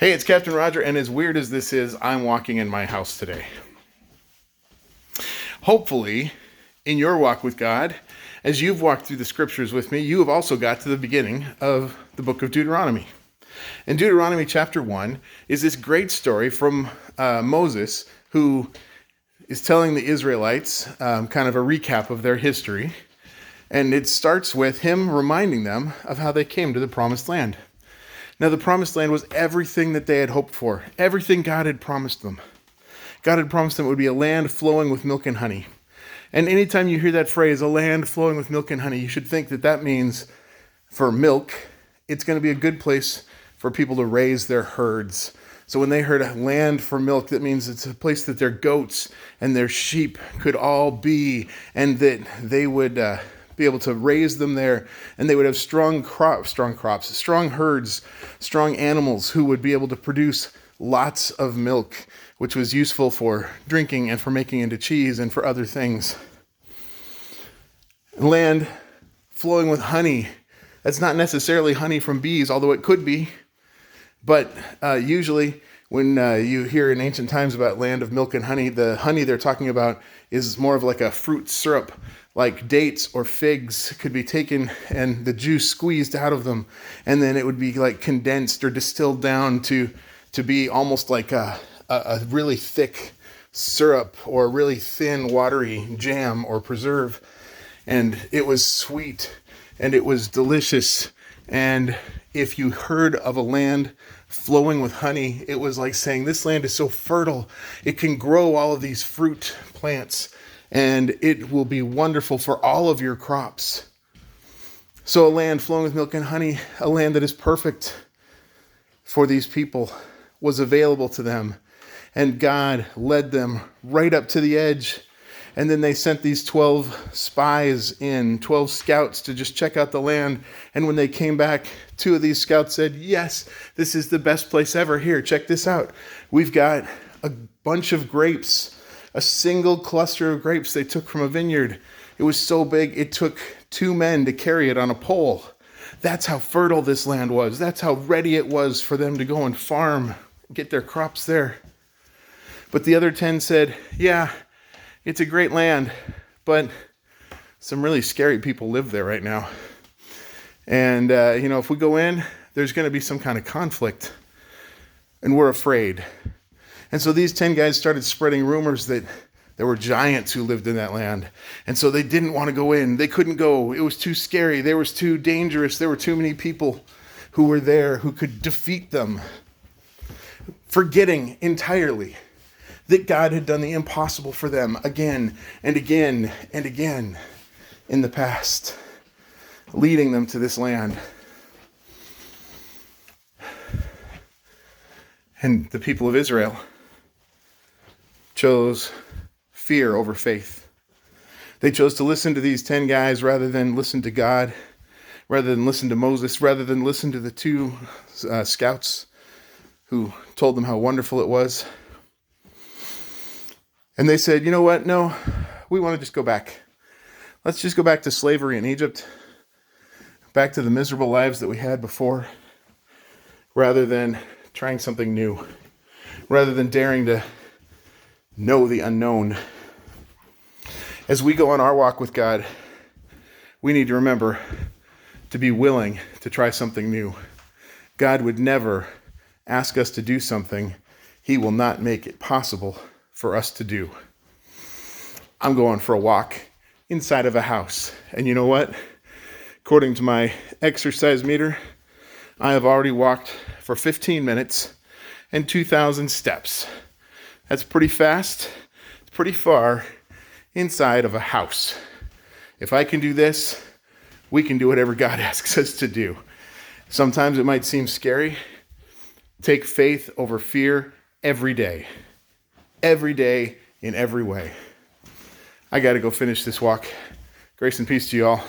Hey, it's Captain Roger, and as weird as this is, I'm walking in my house today. Hopefully, in your walk with God, as you've walked through the scriptures with me, you have also got to the beginning of the book of Deuteronomy. And Deuteronomy chapter 1 is this great story from Moses, who is telling the Israelites kind of a recap of their history. And it starts with him reminding them of how they came to the promised land. Now, the promised land was everything that they had hoped for, everything God had promised them. God had promised them it would be a land flowing with milk and honey. And anytime you hear that phrase, a land flowing with milk and honey, you should think that that means for milk, it's going to be a good place for people to raise their herds. So when they heard a land for milk, that means it's a place that their goats and their sheep could all be, and that they would be able to raise them there, and they would have strong herds, strong animals who would be able to produce lots of milk, which was useful for drinking and for making into cheese and for other things. Land flowing with honey. That's not necessarily honey from bees, although it could be. But usually when you hear in ancient times about land of milk and honey, the honey they're talking about is more of like a fruit syrup, like dates or figs could be taken and the juice squeezed out of them, and then it would be like condensed or distilled down to be almost like a really thick syrup or a really thin, watery jam or preserve. And it was sweet and it was delicious. And if you heard of a land flowing with honey, it was like saying, this land is so fertile. It can grow all of these fruit plants, and it will be wonderful for all of your crops. So a land flowing with milk and honey, a land that is perfect for these people, was available to them. And God led them right up to the edge. And then they sent these 12 spies in, 12 scouts to just check out the land. And when they came back, 2 of these scouts said, yes, this is the best place ever. Here, check this out. We've got a bunch of grapes, a single cluster of grapes they took from a vineyard. It was so big, it took 2 men to carry it on a pole. That's how fertile this land was. That's how ready it was for them to go and farm, get their crops there. But the other 10 said, yeah, it's a great land, but some really scary people live there right now. And, if we go in, there's going to be some kind of conflict. And we're afraid. And so these 10 guys started spreading rumors that there were giants who lived in that land. And so they didn't want to go in. They couldn't go. It was too scary. It was too dangerous. There were too many people who were there who could defeat them. Forgetting entirely that God had done the impossible for them again and again and again in the past, leading them to this land. And the people of Israel chose fear over faith. They chose to listen to these 10 guys rather than listen to God, rather than listen to Moses, rather than listen to the 2 scouts who told them how wonderful it was. And they said, you know what? No, we want to just go back. Let's just go back to slavery in Egypt, back to the miserable lives that we had before, rather than trying something new, rather than daring to know the unknown. As we go on our walk with God, we need to remember to be willing to try something new. God would never ask us to do something He will not make it possible for us to do. I'm going for a walk inside of a house. And you know what? According to my exercise meter, I have already walked for 15 minutes and 2,000 steps. That's pretty fast. It's pretty far inside of a house. If I can do this, we can do whatever God asks us to do. Sometimes it might seem scary. Take faith over fear every day. Every day, in every way. I got to go finish this walk. Grace and peace to you all.